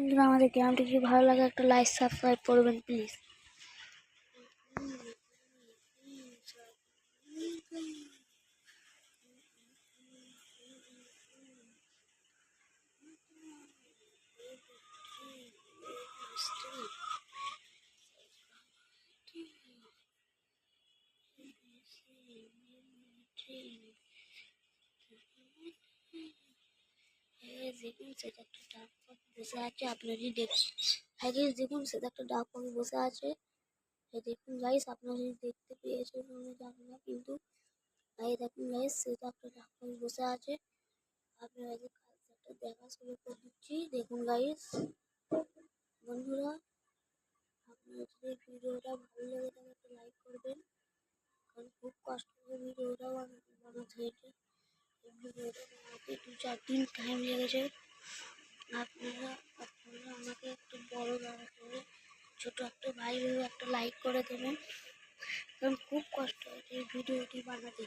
বন্ধুরা, আমাদের গ্রামটি যদি ভালো লাগে একটা লাইক সাবস্ক্রাইব করবেন প্লিজ। দেখুন সেটা একটা ডাক পাখি বসে আছে, আপনারা যদি দেখুন সেটা একটা ডাক পাখি বসে আছে। দেখুন গাইস, আপনারা যদি দেখতে পেয়েছেন আমি জানি না, কিন্তু এই দেখুন গাইস সেটা একটা ডাক পাখি বসে আছে। আপনারা একটা দেখা শুরু করে দিচ্ছি। দেখুন গাইস বন্ধুরা, আপনারা যদি ভিডিওটা ভালো লাগে তাহলে একটা লাইক করবেন, কারণ খুব কষ্ট করে ভিডিওটা বানাতে হয়েছে। ভিডিওটা বানাতে 2-4 দিন টাইম লেগেছে। আপনারা আমাকে একটু বড় দাঁড়া করে ছোট একটা ভাই ভেবে একটা লাইক করে দেবেন, কারণ খুব কষ্ট হয়েছে এই ভিডিওটি বানাতে।